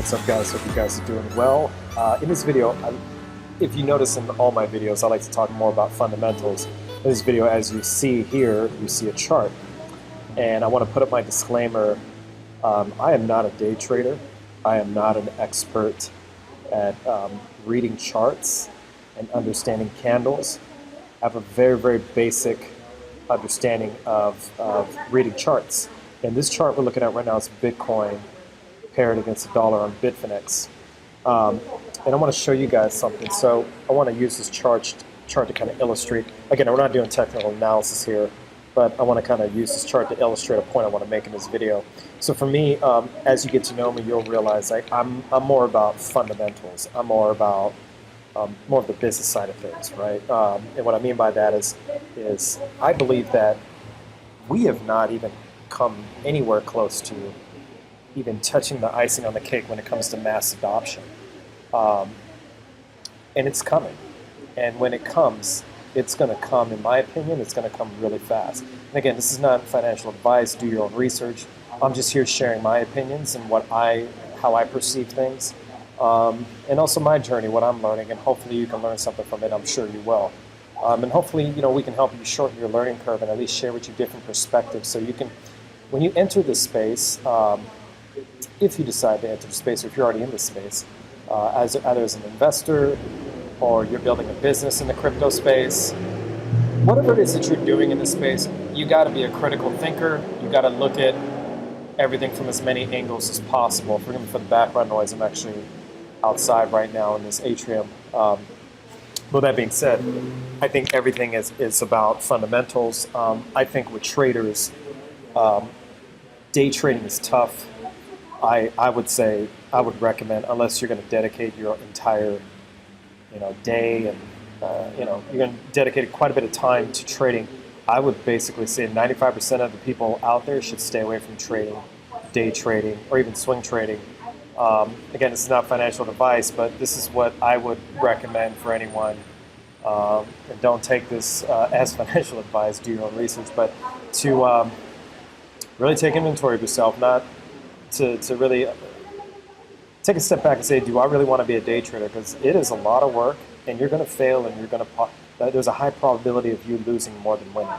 What's up, guys? Hope you guys are doing well. In this video, if you notice in all my videos, I like to talk more about fundamentals. In this video, as you see here, you see a chart. And I want to put up my disclaimer. I am not a day trader. I am not an expert at reading charts and understanding candles. I have a very, very basic understanding of reading charts. And this chart we're looking at right now is Bitcoin paired against the dollar on Bitfinex. And I want to show you guys something. So I want to use this chart to kind of illustrate. Again, we're not doing technical analysis here, but I want to kind of use this chart to illustrate a point I want to make in this video. So for me, as you get to know me, you'll realize I'm more about fundamentals. I'm more about more of the business side of things, right? And what I mean by that is I believe that we have not even come anywhere close to even touching the icing on the cake when it comes to mass adoption. And it's coming. And when it comes, it's going to come, in my opinion, it's going to come really fast. And again, this is not financial advice. Do your own research. I'm just here sharing my opinions and how I perceive things. And also my journey, what I'm learning, and hopefully you can learn something from it. I'm sure you will. And hopefully, we can help you shorten your learning curve and at least share with you different perspectives so you can, when you enter this space, if you decide to enter the space, or if you're already in the space, either as an investor or you're building a business in the crypto space, whatever it is that you're doing in this space, you got to be a critical thinker. You got to look at everything from as many angles as possible. Forgive me for the background noise. I'm actually outside right now in this atrium. With that being said, I think everything is about fundamentals. I think with traders, day trading is tough. I would say, I would recommend, unless you're going to dedicate your entire day and you're going to dedicate quite a bit of time to trading, I would basically say 95% of the people out there should stay away from trading, day trading, or even swing trading. Again, this is not financial advice, but this is what I would recommend for anyone. And don't take this as financial advice, do your own research, but to really take inventory of yourself, not to really take a step back and say, do I really want to be a day trader? Because it is a lot of work, and you're going to fail, and there's a high probability of you losing more than winning,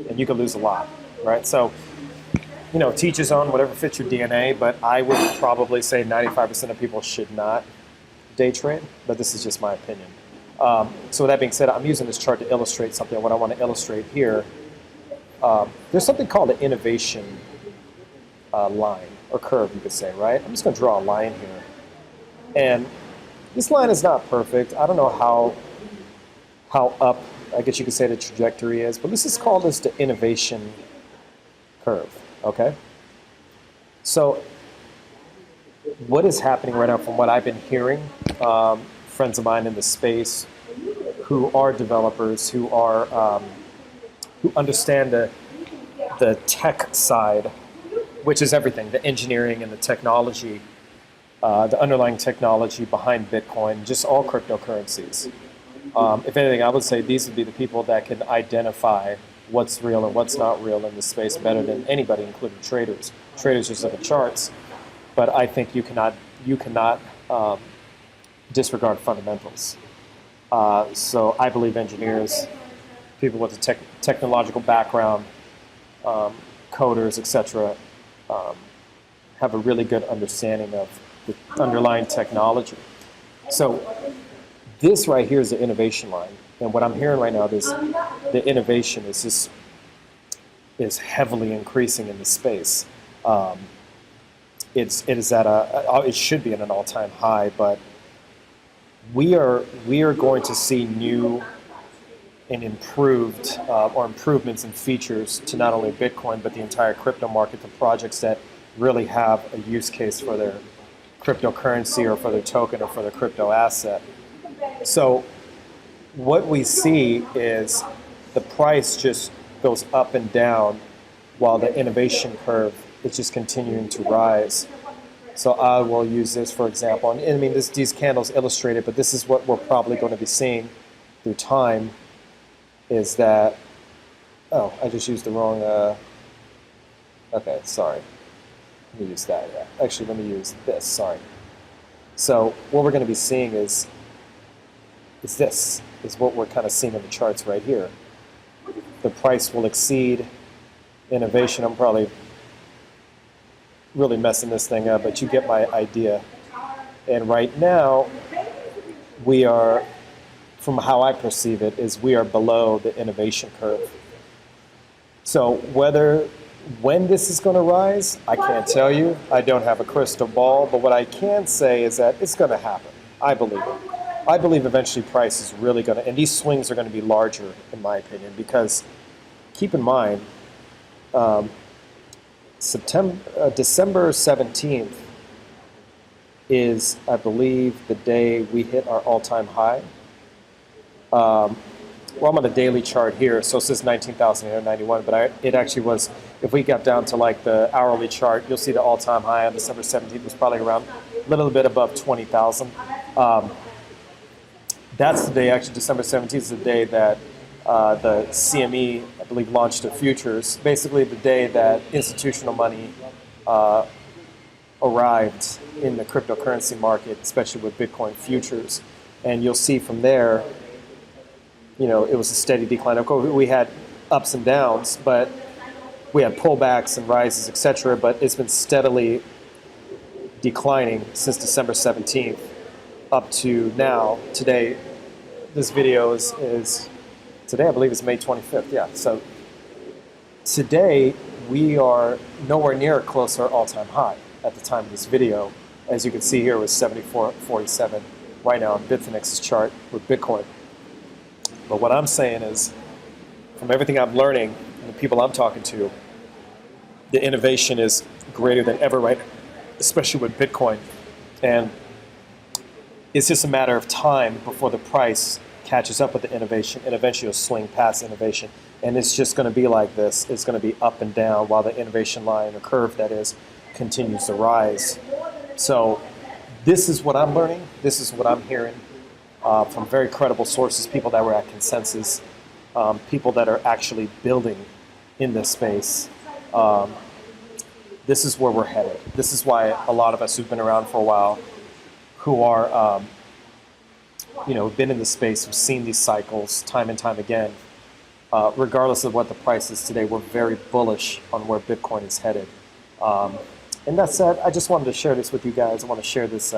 and you could lose a lot, right? So, teach his own, whatever fits your DNA, but I would probably say 95% of people should not day trade, but this is just my opinion. So with that being said, I'm using this chart to illustrate something. What I want to illustrate here, there's something called an innovation line, or curve, you could say, right? I'm just going to draw a line here. And this line is not perfect. I don't know how up, I guess you could say, the trajectory is, but let's just call this the innovation curve, okay? So what is happening right now, from what I've been hearing, friends of mine in the space who are developers, who understand the tech side, which is everything, the engineering and the technology, the underlying technology behind Bitcoin, just all cryptocurrencies. If anything, I would say these would be the people that can identify what's real and what's not real in this space better than anybody, including traders. Traders just look at charts, but I think you cannot disregard fundamentals. So I believe engineers, people with a technological background, coders, etc., have a really good understanding of the underlying technology. So this right here is the innovation line, and what I'm hearing right now is the innovation is heavily increasing in the space. It should be at an all-time high, but we are going to see new and improved or improvements and features to not only Bitcoin but the entire crypto market, the projects that really have a use case for their cryptocurrency or for their token or for their crypto asset. So what we see is the price just goes up and down while the innovation curve is just continuing to rise. So I will use this for example, and I mean these candles illustrate it, but this is what we're probably going to be seeing through time, is that, oh, I just used the wrong, okay, sorry. Let me use that, yeah. Actually, let me use this, sorry. So what we're going to be seeing is what we're kind of seeing in the charts right here. The price will exceed innovation. I'm probably really messing this thing up, but you get my idea. And right now, we are, from how I perceive it, is we are below the innovation curve. So when this is going to rise, I can't tell you. I don't have a crystal ball, but what I can say is that it's going to happen. I believe it. I believe eventually price is really going to, and these swings are going to be larger, in my opinion, because keep in mind, December 17th is, I believe, the day we hit our all-time high. Well, I'm on the daily chart here, so it says 19,891, but it actually was, if we got down to like the hourly chart, you'll see the all-time high on December 17th was probably around a little bit above 20,000. That's the day, actually, December 17th is the day that the CME, I believe, launched the futures. Basically, the day that institutional money arrived in the cryptocurrency market, especially with Bitcoin futures. And you'll see from there, you know, it was a steady decline. Of course, we had ups and downs, but we had pullbacks and rises, etc. But it's been steadily declining since December 17th up to now. Today, this video is today, I believe it's May 25th. Yeah. So today we are nowhere near close to our all-time high at the time of this video. As you can see here, it was 74.47 right now on Bitfinex's chart with Bitcoin. But what I'm saying is, from everything I'm learning and the people I'm talking to, the innovation is greater than ever right now, especially with Bitcoin. And it's just a matter of time before the price catches up with the innovation, and eventually it'll swing past innovation. And it's just going to be like this. It's going to be up and down while the innovation line, or curve that is, continues to rise. So this is what I'm learning. This is what I'm hearing from very credible sources, people that were at Consensus, people that are actually building in this space. This is where we're headed. This is why a lot of us who've been around for a while, who are, you know, been in the space, who've seen these cycles time and time again, regardless of what the price is today, we're very bullish on where Bitcoin is headed. And that said, I just wanted to share this with you guys. I want to share this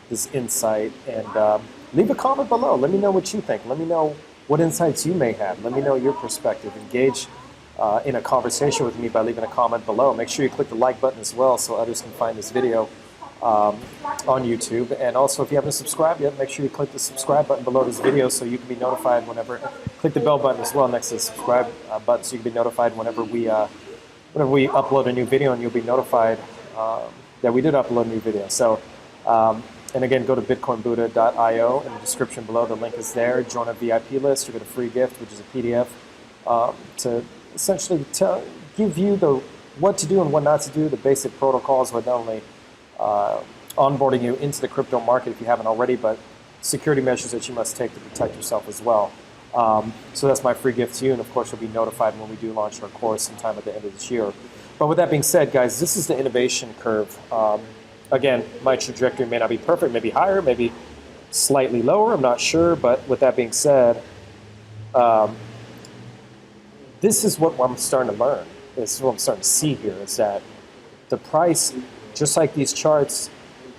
this insight, and leave a comment below. Let me know what you think. Let me know what insights you may have. Let me know your perspective. Engage in a conversation with me by leaving a comment below. Make sure you click the like button as well so others can find this video on YouTube. And also, if you haven't subscribed yet, make sure you click the subscribe button below this video so you can be notified whenever. Click the bell button as well next to the subscribe button so you can be notified whenever we upload a new video, and you'll be notified that we did upload a new video. So, and again, go to BitcoinBuddha.IO in the description below. The link is there. Join a VIP list. You get a free gift, which is a PDF, to essentially give you what to do and what not to do, the basic protocols with not only onboarding you into the crypto market if you haven't already, but security measures that you must take to protect yourself as well. So that's my free gift to you, and of course you'll be notified when we do launch our course sometime at the end of this year. But with that being said, guys, this is the innovation curve. Again, my trajectory may not be perfect, maybe higher, maybe slightly lower, I'm not sure. But with that being said, this is what I'm starting to learn. This is what I'm starting to see here, is that the price, just like these charts,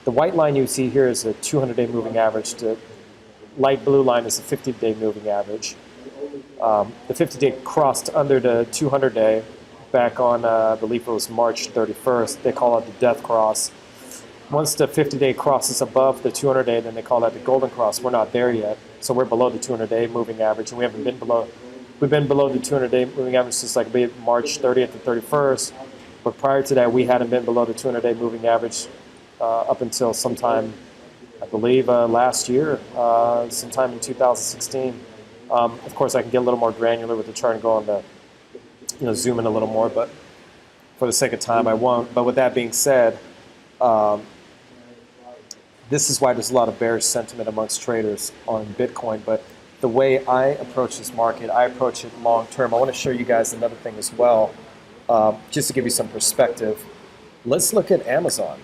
the white line you see here is a 200-day moving average. The light blue line is a 50-day moving average. The 50-day crossed under the 200-day back on, I believe it was March 31st. They call it the death cross. Once the 50-day crosses above the 200-day, then they call that the golden cross. We're not there yet, so we're below the 200-day moving average, and we haven't been below. We've been below the 200-day moving average since like March 30th to 31st. But prior to that, we hadn't been below the 200-day moving average up until sometime, I believe, last year, sometime in 2016. Of course, I can get a little more granular with the chart and go on the, zoom in a little more, but for the sake of time, I won't. But with that being said, this is why there's a lot of bearish sentiment amongst traders on Bitcoin. But the way I approach this market, I approach it long term. I want to show you guys another thing as well, just to give you some perspective. Let's look at Amazon.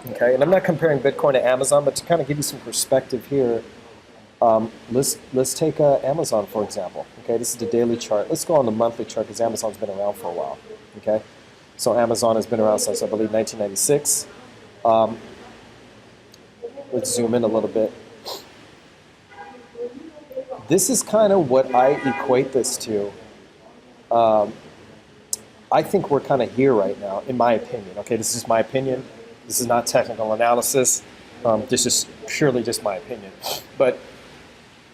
Okay, and I'm not comparing Bitcoin to Amazon, but to kind of give you some perspective here, let's take Amazon for example. Okay, this is the daily chart. Let's go on the monthly chart because Amazon's been around for a while. Okay, so Amazon has been around since I believe 1996. Let's zoom in a little bit. This is kind of what I equate this to. I think we're kind of here right now, in my opinion. Okay, this is my opinion. This is not technical analysis. This is purely just my opinion. But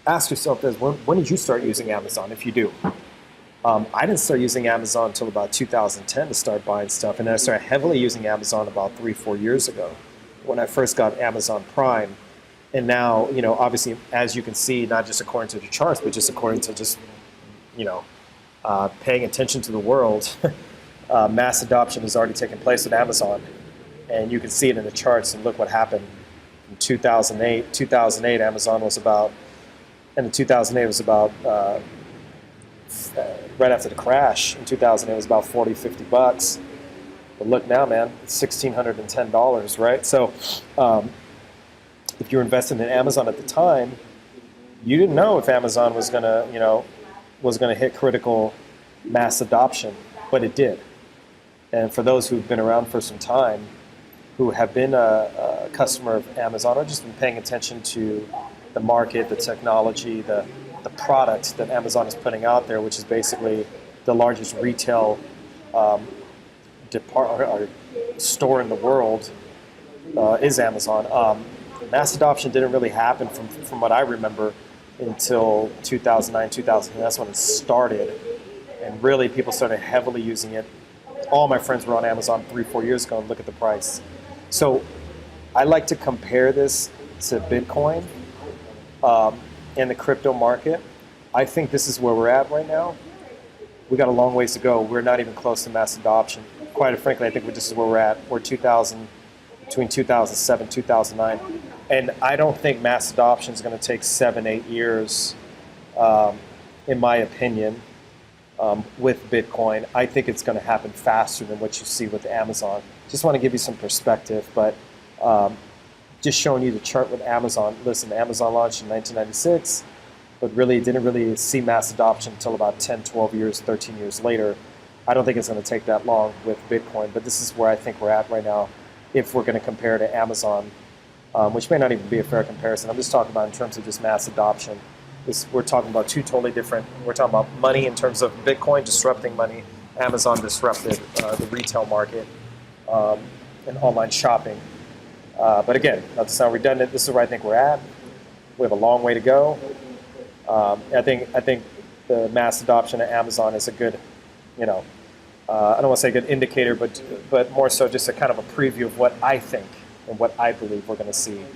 ask yourself this, when did you start using Amazon, if you do? I didn't start using Amazon until about 2010 to start buying stuff. And then I started heavily using Amazon about 3-4 years ago when I first got Amazon Prime. And now, you know, obviously, as you can see, not just according to the charts, but just according to just, you know, paying attention to the world, mass adoption has already taken place with Amazon. And you can see it in the charts, and look what happened in 2008. 2008, Amazon was about, and in 2008 was about, right after the crash, in 2008 it was about 40, 50 bucks. But look now, man, it's $1,610, right? So if you're investing in Amazon at the time, you didn't know if Amazon was gonna, you know, was gonna hit critical mass adoption, but it did. And for those who've been around for some time, who have been a customer of Amazon or just been paying attention to the market, the technology, the product that Amazon is putting out there, which is basically the largest retail store in the world, is Amazon. Mass adoption didn't really happen from what I remember until 2009, 2000. That's when it started. And really people started heavily using it. All my friends were on Amazon 3-4 years ago, and look at the price. So I like to compare this to Bitcoin and the crypto market. I think this is where we're at right now. We got a long ways to go. We're not even close to mass adoption. Quite frankly, I think this is where we're at. We're between 2007, 2009. And I don't think mass adoption is going to take 7-8 years, in my opinion, with Bitcoin. I think it's going to happen faster than what you see with Amazon. Just want to give you some perspective, but just showing you the chart with Amazon. Listen, Amazon launched in 1996, but really didn't really see mass adoption until about 10, 12 years, 13 years later. I don't think it's going to take that long with Bitcoin, but this is where I think we're at right now if we're going to compare to Amazon, which may not even be a fair comparison. I'm just talking about in terms of just mass adoption. We're talking about two totally different, we're talking about money in terms of Bitcoin disrupting money. Amazon disrupted the retail market and online shopping. But again, not to sound redundant, this is where I think we're at. We have a long way to go. I think the mass adoption of Amazon is a good, you know, I don't want to say a good indicator, but more so just a kind of a preview of what I think and what I believe we're going to see in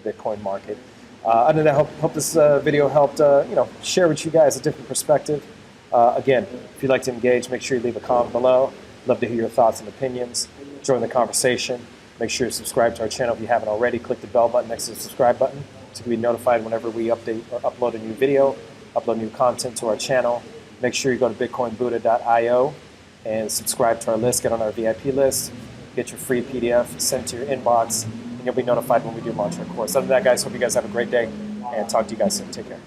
the Bitcoin market. Other than that, hope this video helped, you know, share with you guys a different perspective. Again, if you'd like to engage, make sure you leave a comment below. Love to hear your thoughts and opinions. Join the conversation. Make sure you subscribe to our channel if you haven't already. Click the bell button next to the subscribe button so you can be notified whenever we update or upload a new video, upload new content to our channel. Make sure you go to BitcoinBuddha.IO and subscribe to our list, get on our VIP list, get your free PDF sent to your inbox, and you'll be notified when we do launch our course. Other than that, guys, hope you guys have a great day, and talk to you guys soon. Take care.